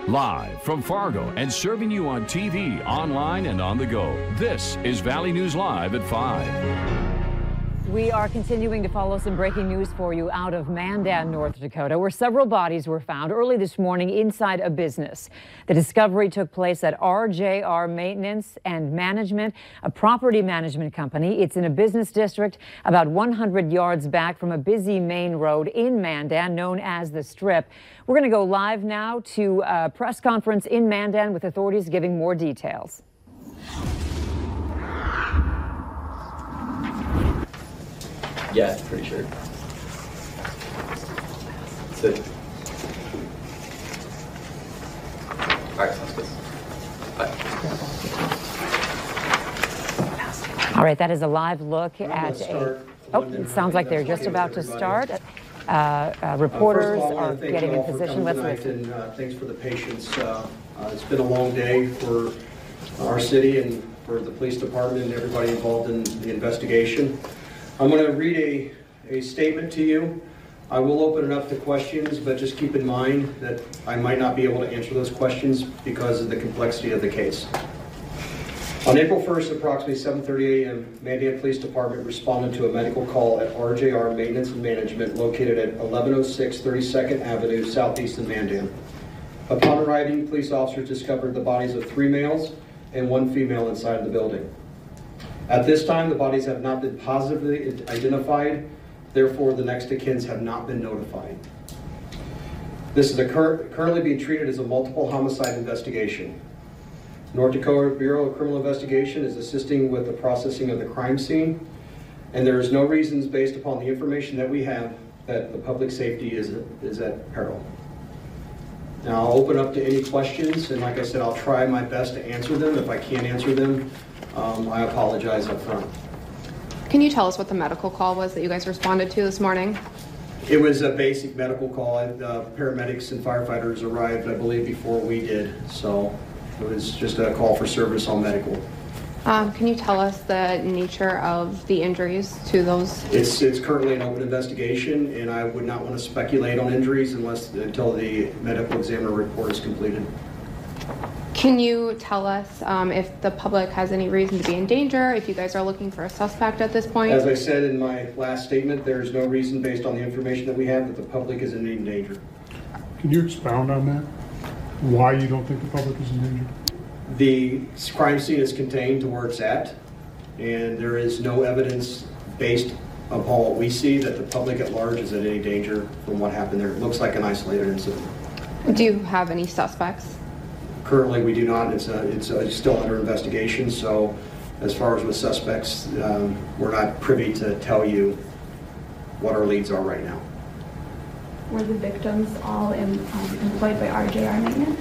Live from Fargo and serving you on TV, online, and on the go. This is Valley News Live at 5. We are continuing to follow some breaking news for you out of Mandan, North Dakota, where several bodies were found early this morning inside a business. The discovery took place at RJR Maintenance and Management, a property management company. It's in a business district about 100 yards back from a busy main road in Mandan known as the Strip. We're going to go live now to a press conference in Mandan with authorities giving more details. Yeah, pretty sure. So, all right, sounds good. Bye. All right, that is a live look at a... Oh, it sounds like they're just about to start. Reporters are getting in position. Let's listen. Thanks for the patience. It's been a long day for our city and for the police department and everybody involved in the investigation. I'm going to read a statement to you. I will open it up to questions, but just keep in mind that I might not be able to answer those questions because of the complexity of the case. On April 1st, approximately 7:30 a.m., Mandan Police Department responded to a medical call at RJR Maintenance and Management located at 1106 32nd Avenue, southeast in Mandan. Upon arriving, police officers discovered the bodies of 3 males and 1 female inside of the building. At this time, the bodies have not been positively identified, therefore the next of kin have not been notified. This is currently being treated as a multiple homicide investigation. North Dakota Bureau of Criminal Investigation is assisting with the processing of the crime scene, and there is no reasons based upon the information that we have that the public safety is at peril. Now I'll open up to any questions, and like I said, I'll try my best to answer them. If I can't answer them, I apologize up front. Can you tell us what the medical call was that you guys responded to this morning? It was a basic medical call. Paramedics and firefighters arrived, I believe, before we did. So it was just a call for service on medical. Can you tell us the nature of the injuries to those? It's currently an open investigation, and I would not want to speculate on injuries until the medical examiner report is completed. Can you tell us if the public has any reason to be in danger, if you guys are looking for a suspect at this point? As I said in my last statement, there is no reason based on the information that we have that the public is in any danger. Can you expound on that? Why you don't think the public is in danger? The crime scene is contained to where it's at, and there is no evidence based upon what we see that the public at large is in any danger from what happened there. It looks like an isolated incident. Do you have any suspects? Currently, we do not. It's still under investigation. So, as far as with suspects, we're not privy to tell you what our leads are right now. Were the victims all employed by RJR Maintenance?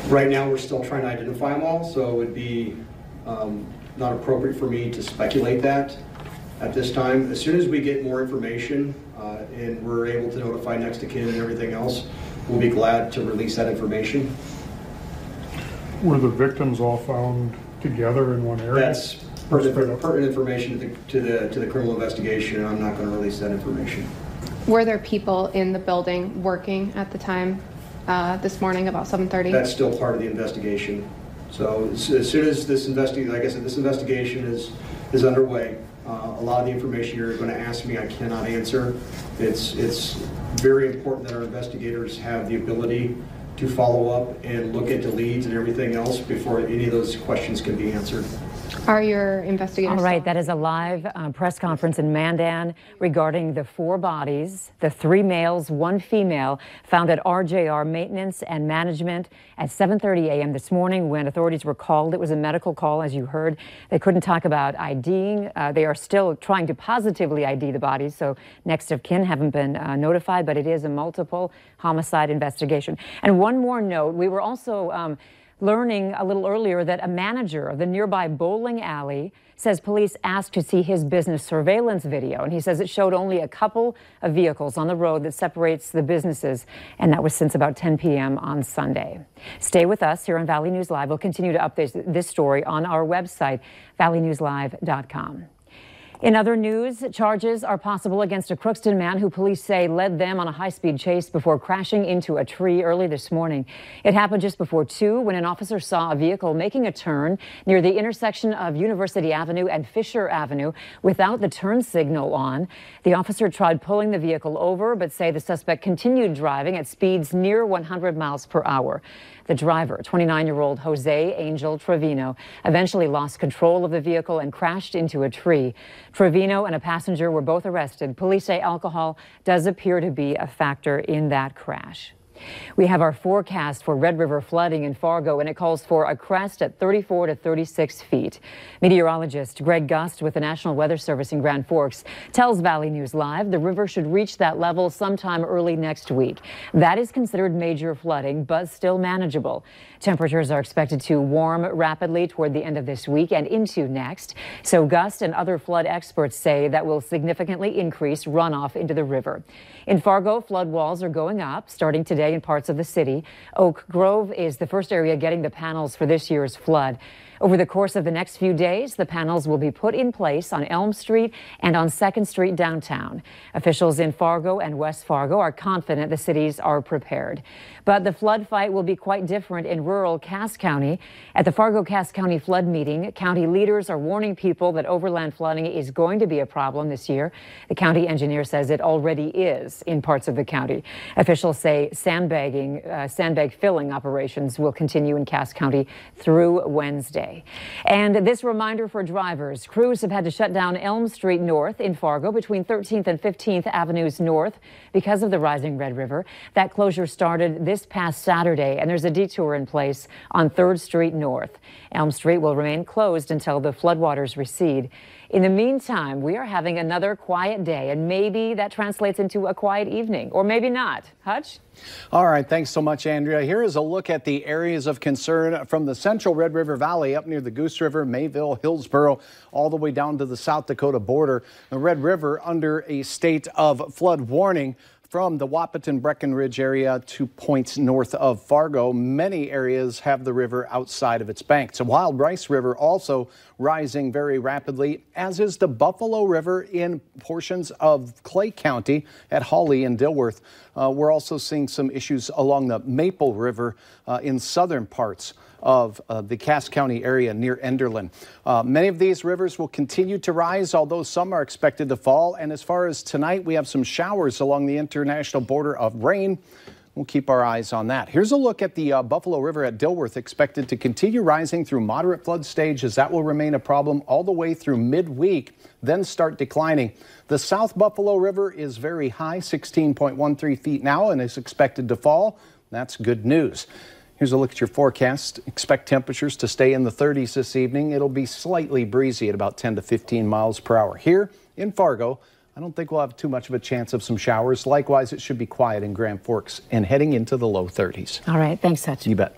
Right now, we're still trying to identify them all. So, it would be not appropriate for me to speculate that at this time. As soon as we get more information and we're able to notify next of kin and everything else, we'll be glad to release that information. Were the victims all found together in one area? That's pertinent information to the criminal investigation, and I'm not going to release that information. Were there people in the building working at the time this morning about 7:30? That's still part of the investigation. So as soon as this investigation, like I said, this investigation is underway. A lot of the information you're going to ask me, I cannot answer. It's very important that our investigators have the ability to follow up and look into leads and everything else before any of those questions can be answered. Are your investigators? All right, that is a live press conference in Mandan regarding the 4 bodies, the 3 males, 1 female, found at RJR Maintenance and Management at 7:30 a.m. this morning when authorities were called. It was a medical call, as you heard. They couldn't talk about IDing. They are still trying to positively ID the bodies, so next of kin haven't been notified, but it is a multiple homicide investigation. And one more note, we were also learning a little earlier that a manager of the nearby bowling alley says police asked to see his business surveillance video, and he says it showed only a couple of vehicles on the road that separates the businesses, and that was since about 10 p.m. on Sunday. Stay with us here on Valley News Live. We'll continue to update this story on our website, valleynewslive.com. In other news, charges are possible against a Crookston man who police say led them on a high-speed chase before crashing into a tree early this morning. It happened just before 2 when an officer saw a vehicle making a turn near the intersection of University Avenue and Fisher Avenue without the turn signal on. The officer tried pulling the vehicle over, but say the suspect continued driving at speeds near 100 miles per hour. The driver, 29-year-old Jose Angel Trevino, eventually lost control of the vehicle and crashed into a tree. Trevino and a passenger were both arrested. Police say alcohol does appear to be a factor in that crash. We have our forecast for Red River flooding in Fargo, and it calls for a crest at 34 to 36 feet. Meteorologist Greg Gust with the National Weather Service in Grand Forks tells Valley News Live the river should reach that level sometime early next week. That is considered major flooding, but still manageable. Temperatures are expected to warm rapidly toward the end of this week and into next. So Gust and other flood experts say that will significantly increase runoff into the river. In Fargo, flood walls are going up starting today in parts of the city. Oak Grove is the first area getting the panels for this year's flood. Over the course of the next few days, the panels will be put in place on Elm Street and on 2nd Street downtown. Officials in Fargo and West Fargo are confident the cities are prepared. But the flood fight will be quite different in rural Cass County. At the Fargo-Cass County flood meeting, county leaders are warning people that overland flooding is going to be a problem this year. The county engineer says it already is in parts of the county. Officials say sandbag filling operations will continue in Cass County through Wednesday. And this reminder for drivers, crews have had to shut down Elm Street North in Fargo between 13th and 15th Avenues North because of the rising Red River. That closure started this past Saturday, and there's a detour in place on 3rd Street North. Elm Street will remain closed until the floodwaters recede. In the meantime, we are having another quiet day, and maybe that translates into a quiet evening, or maybe not. Hutch? All right, thanks so much, Andrea. Here is a look at the areas of concern from the central Red River Valley up near the Goose River, Mayville, Hillsboro, all the way down to the South Dakota border. The Red River under a state of flood warning from the Wahpeton-Breckenridge area to points north of Fargo. Many areas have the river outside of its banks. The Wild Rice River also rising very rapidly, as is the Buffalo River in portions of Clay County at Hawley and Dilworth. We're also seeing some issues along the Maple River in southern parts of the Cass County area near Enderlin. Many of these rivers will continue to rise, although some are expected to fall. And as far as tonight, we have some showers along the international border of rain. We'll keep our eyes on that. Here's a look at the Buffalo River at Dilworth, expected to continue rising through moderate flood stages. That will remain a problem all the way through midweek, then start declining. The South Buffalo River is very high, 16.13 feet now, and is expected to fall. That's good news. Here's a look at your forecast. Expect temperatures to stay in the 30s this evening. It'll be slightly breezy at about 10 to 15 miles per hour. Here in Fargo, I don't think we'll have too much of a chance of some showers. Likewise, it should be quiet in Grand Forks and heading into the low 30s. All right, thanks, Hutch. You bet.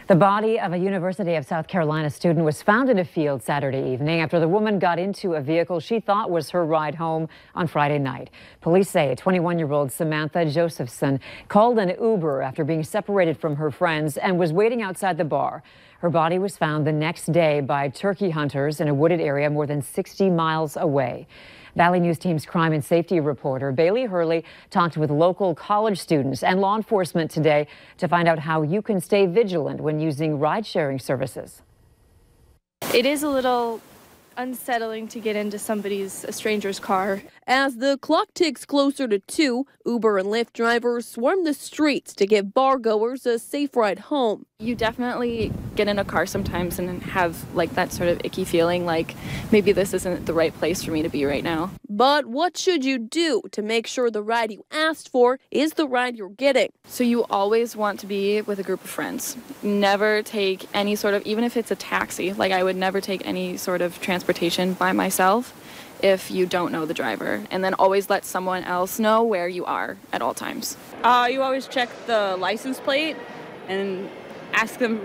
The body of a University of South Carolina student was found in a field Saturday evening after the woman got into a vehicle she thought was her ride home on Friday night. Police say 21-year-old Samantha Josephson called an Uber after being separated from her friends and was waiting outside the bar. Her body was found the next day by turkey hunters in a wooded area more than 60 miles away. Valley News Team's crime and safety reporter Bailey Hurley talked with local college students and law enforcement today to find out how you can stay vigilant when using ride-sharing services. It is a little unsettling to get into a stranger's car. As the clock ticks closer to 2, Uber and Lyft drivers swarm the streets to give bar-goers a safe ride home. You definitely get in a car sometimes and have that sort of icky feeling like maybe this isn't the right place for me to be right now. But what should you do to make sure the ride you asked for is the ride you're getting? So you always want to be with a group of friends. Never take any sort of, even if it's a taxi, I would never take any sort of transportation by myself if you don't know the driver, and then always let someone else know where you are at all times. You always check the license plate and ask them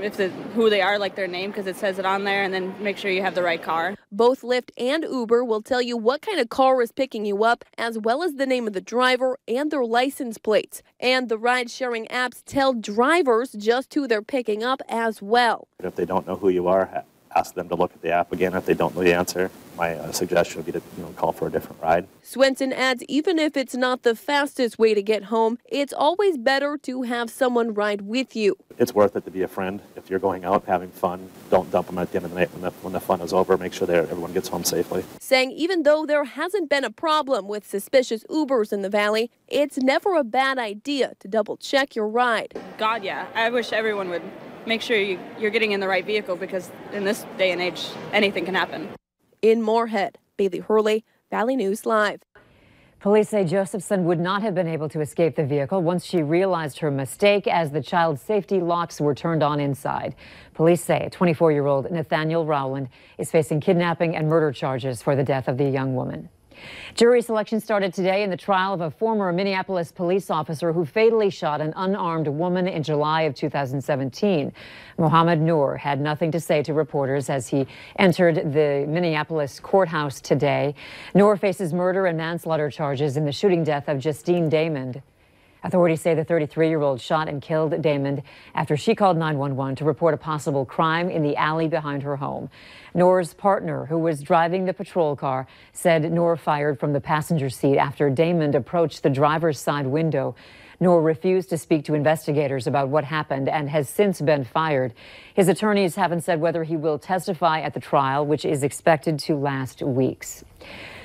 who they are, their name, because it says it on there, and then make sure you have the right car. Both Lyft and Uber will tell you what kind of car is picking you up, as well as the name of the driver and their license plates. And the ride-sharing apps tell drivers just who they're picking up as well. If they don't know who you are, ask them to look at the app again if they don't know the answer. My suggestion would be to call for a different ride. Swenson adds even if it's not the fastest way to get home, it's always better to have someone ride with you. It's worth it to be a friend. If you're going out having fun, don't dump them at the end of the night when the fun is over. Make sure that everyone gets home safely. Saying even though there hasn't been a problem with suspicious Ubers in the valley, it's never a bad idea to double check your ride. God, yeah. I wish everyone would make sure you're getting in the right vehicle, because in this day and age, anything can happen. In Moorhead, Bailey Hurley, Valley News Live. Police say Josephson would not have been able to escape the vehicle once she realized her mistake as the child's safety locks were turned on inside. Police say 24-year-old Nathaniel Rowland is facing kidnapping and murder charges for the death of the young woman. Jury selection started today in the trial of a former Minneapolis police officer who fatally shot an unarmed woman in July of 2017. Mohammed Noor had nothing to say to reporters as he entered the Minneapolis courthouse today. Noor faces murder and manslaughter charges in the shooting death of Justine Damond. Authorities say the 33-year-old shot and killed Damond after she called 911 to report a possible crime in the alley behind her home. Noor's partner, who was driving the patrol car, said Noor fired from the passenger seat after Damond approached the driver's side window. Noor refused to speak to investigators about what happened and has since been fired. His attorneys haven't said whether he will testify at the trial, which is expected to last weeks.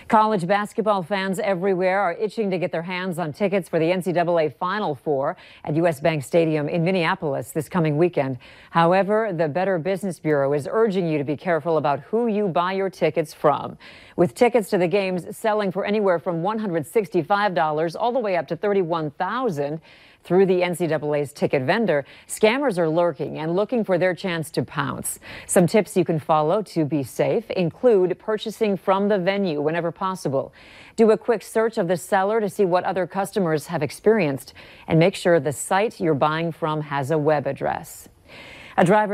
College basketball fans everywhere are itching to get their hands on tickets for the NCAA Final Four at U.S. Bank Stadium in Minneapolis this coming weekend. However, the Better Business Bureau is urging you to be careful about who you buy your tickets from. With tickets to the games selling for anywhere from $165 all the way up to $31,000 through the NCAA's ticket vendor, scammers are lurking and looking for their chance to pounce. Some tips you can follow to be safe include purchasing from the venue whenever possible. Do a quick search of the seller to see what other customers have experienced, and make sure the site you're buying from has a web address. A driver's